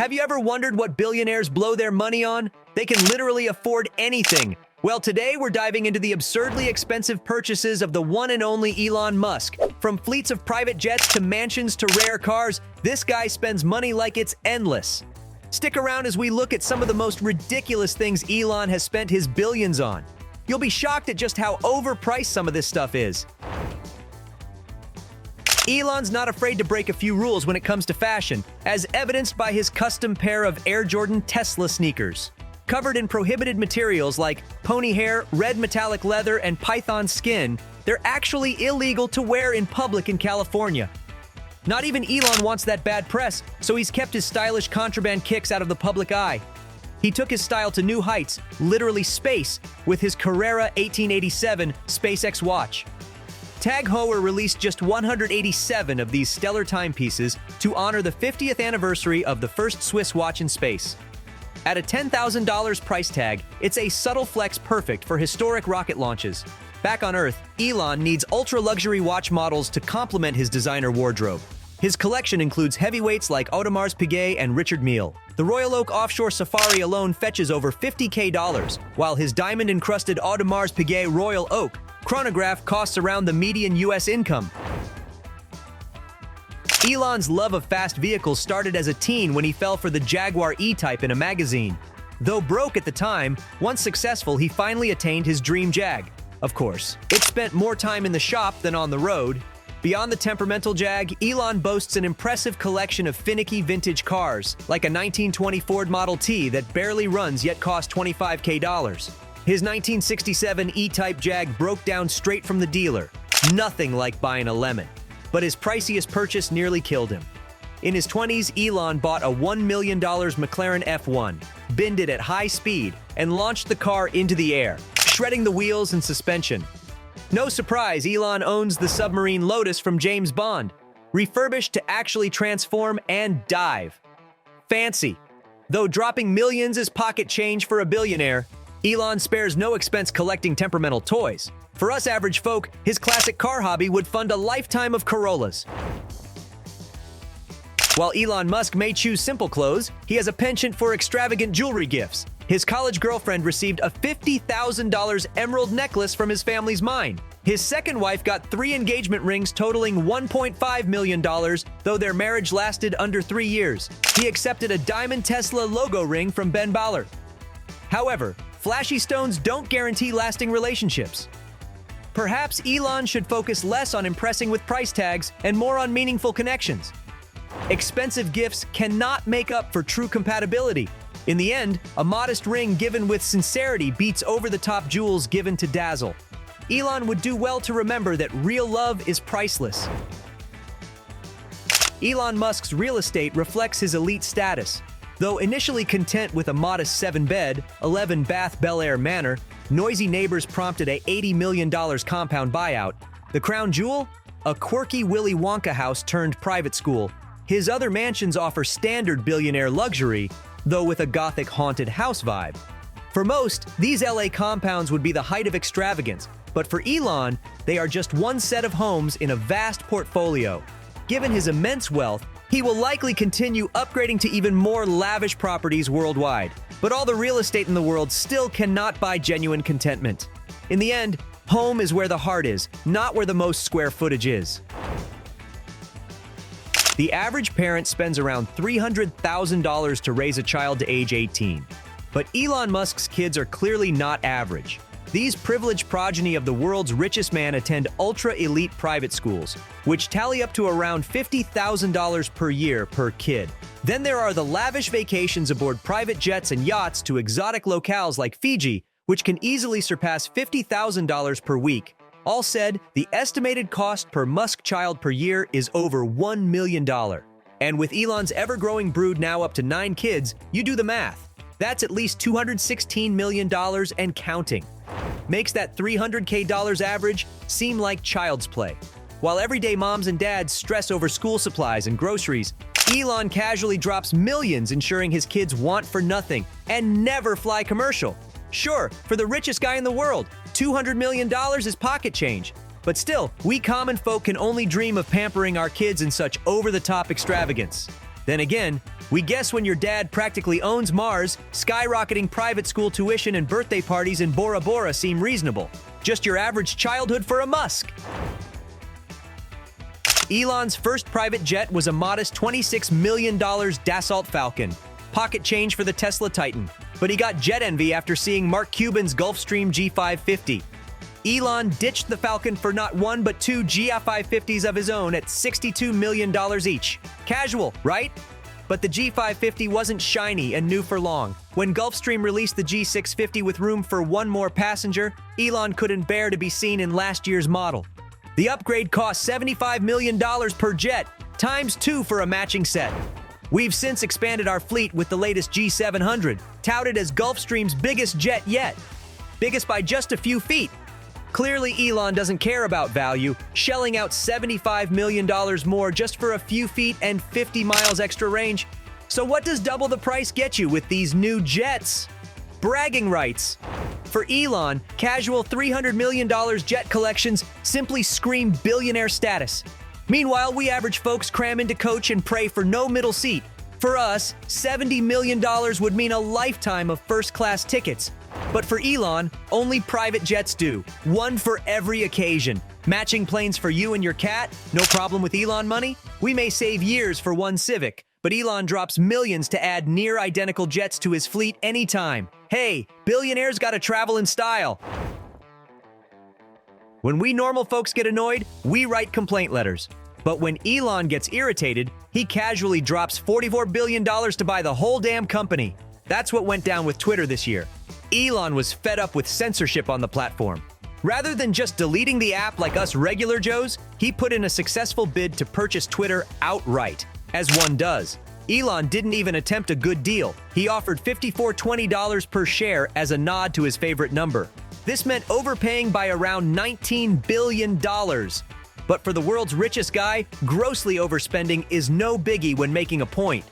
Have you ever wondered what billionaires blow their money on? They can literally afford anything. Well, today we're diving into the absurdly expensive purchases of the one and only Elon Musk. From fleets of private jets to mansions to rare cars, this guy spends money like it's endless. Stick around as we look at some of the most ridiculous things Elon has spent his billions on. You'll be shocked at just how overpriced some of this stuff is. Elon's not afraid to break a few rules when it comes to fashion, as evidenced by his custom pair of Air Jordan Tesla sneakers. Covered in prohibited materials like pony hair, red metallic leather, and python skin, they're actually illegal to wear in public in California. Not even Elon wants that bad press, so he's kept his stylish contraband kicks out of the public eye. He took his style to new heights, literally space, with his Carrera 1887 SpaceX watch. Tag Heuer released just 187 of these stellar timepieces to honor the 50th anniversary of the first Swiss watch in space. At a $10,000 price tag, it's a subtle flex perfect for historic rocket launches. Back on Earth, Elon needs ultra-luxury watch models to complement his designer wardrobe. His collection includes heavyweights like Audemars Piguet and Richard Mille. The Royal Oak Offshore Safari alone fetches over $50,000, while his diamond-encrusted Audemars Piguet Royal Oak chronograph costs around the median U.S. income. Elon's love of fast vehicles started as a teen when he fell for the Jaguar E-Type in a magazine. Though broke at the time, once successful, he finally attained his dream Jag. Of course, it spent more time in the shop than on the road. Beyond the temperamental Jag, Elon boasts an impressive collection of finicky vintage cars, like a 1920 Ford Model T that barely runs yet costs $25,000. His 1967 E-Type Jag broke down straight from the dealer. Nothing like buying a lemon. But his priciest purchase nearly killed him. In his 20s, Elon bought a $1 million McLaren F1, binned it at high speed, and launched the car into the air, shredding the wheels and suspension. No surprise, Elon owns the submarine Lotus from James Bond, refurbished to actually transform and dive. Fancy. Though dropping millions is pocket change for a billionaire, Elon spares no expense collecting temperamental toys. For us average folk, his classic car hobby would fund a lifetime of Corollas. While Elon Musk may choose simple clothes, he has a penchant for extravagant jewelry gifts. His college girlfriend received a $50,000 emerald necklace from his family's mine. His second wife got 3 engagement rings totaling $1.5 million, though their marriage lasted under 3 years. He accepted a diamond Tesla logo ring from Ben Baller. However, flashy stones don't guarantee lasting relationships. Perhaps Elon should focus less on impressing with price tags and more on meaningful connections. Expensive gifts cannot make up for true compatibility. In the end, a modest ring given with sincerity beats over-the-top jewels given to dazzle. Elon would do well to remember that real love is priceless. Elon Musk's real estate reflects his elite status. Though initially content with a modest 7-bed, 11-bath Bel Air manor, noisy neighbors prompted a $80 million compound buyout. The crown jewel? A quirky Willy Wonka house turned private school. His other mansions offer standard billionaire luxury, though with a gothic haunted house vibe. For most, these LA compounds would be the height of extravagance, but for Elon, they are just one set of homes in a vast portfolio. Given his immense wealth, he will likely continue upgrading to even more lavish properties worldwide. But all the real estate in the world still cannot buy genuine contentment. In the end, home is where the heart is, not where the most square footage is. The average parent spends around $300,000 to raise a child to age 18. But Elon Musk's kids are clearly not average. These privileged progeny of the world's richest man attend ultra-elite private schools, which tally up to around $50,000 per year per kid. Then there are the lavish vacations aboard private jets and yachts to exotic locales like Fiji, which can easily surpass $50,000 per week. All said, the estimated cost per Musk child per year is over $1 million. And with Elon's ever-growing brood now up to 9 kids, you do the math. That's at least $216 million and counting. Makes that $300,000 average seem like child's play. While everyday moms and dads stress over school supplies and groceries, Elon casually drops millions ensuring his kids want for nothing and never fly commercial. Sure, for the richest guy in the world, $200 million is pocket change. But still, we common folk can only dream of pampering our kids in such over-the-top extravagance. Then again, we guess when your dad practically owns Mars, skyrocketing private school tuition and birthday parties in Bora Bora seem reasonable. Just your average childhood for a Musk. Elon's first private jet was a modest $26 million Dassault Falcon, pocket change for the Tesla Titan. But he got jet envy after seeing Mark Cuban's Gulfstream G550. Elon ditched the Falcon for not one but two G550s of his own at $62 million each. Casual, right? But the G550 wasn't shiny and new for long. When Gulfstream released the G650 with room for one more passenger, Elon couldn't bear to be seen in last year's model. The upgrade cost $75 million per jet, times 2 for a matching set. We've since expanded our fleet with the latest G700, touted as Gulfstream's biggest jet yet. Biggest by just a few feet. Clearly, Elon doesn't care about value, shelling out $75 million more just for a few feet and 50 miles extra range. So what does double the price get you with these new jets? Bragging rights. For Elon, casual $300 million jet collections simply scream billionaire status. Meanwhile, we average folks cram into coach and pray for no middle seat. For us, $70 million would mean a lifetime of first-class tickets. But for Elon, only private jets do. One for every occasion. Matching planes for you and your cat? No problem with Elon money? We may save years for one Civic, but Elon drops millions to add near-identical jets to his fleet anytime. Hey, billionaires gotta travel in style. When we normal folks get annoyed, we write complaint letters. But when Elon gets irritated, he casually drops $44 billion to buy the whole damn company. That's what went down with Twitter this year. Elon was fed up with censorship on the platform. Rather than just deleting the app like us regular Joes, he put in a successful bid to purchase Twitter outright, as one does. Elon didn't even attempt a good deal. He offered $54.20 per share as a nod to his favorite number. This meant overpaying by around $19 billion. But for the world's richest guy, grossly overspending is no biggie when making a point.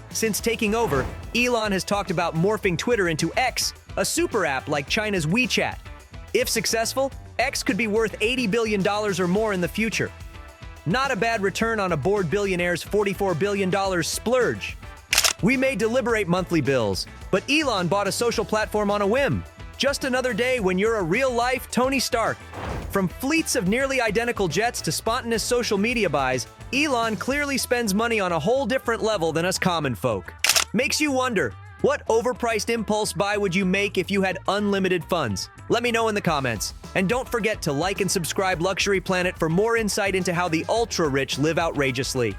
Since taking over, Elon has talked about morphing Twitter into X, a super app like China's WeChat. If successful, X could be worth $80 billion or more in the future. Not a bad return on a bored billionaire's $44 billion splurge. We may deliberate monthly bills, but Elon bought a social platform on a whim. Just another day when you're a real-life Tony Stark. From fleets of nearly identical jets to spontaneous social media buys, Elon clearly spends money on a whole different level than us common folk. Makes you wonder, what overpriced impulse buy would you make if you had unlimited funds? Let me know in the comments. And don't forget to like and subscribe Luxury Planet for more insight into how the ultra-rich live outrageously.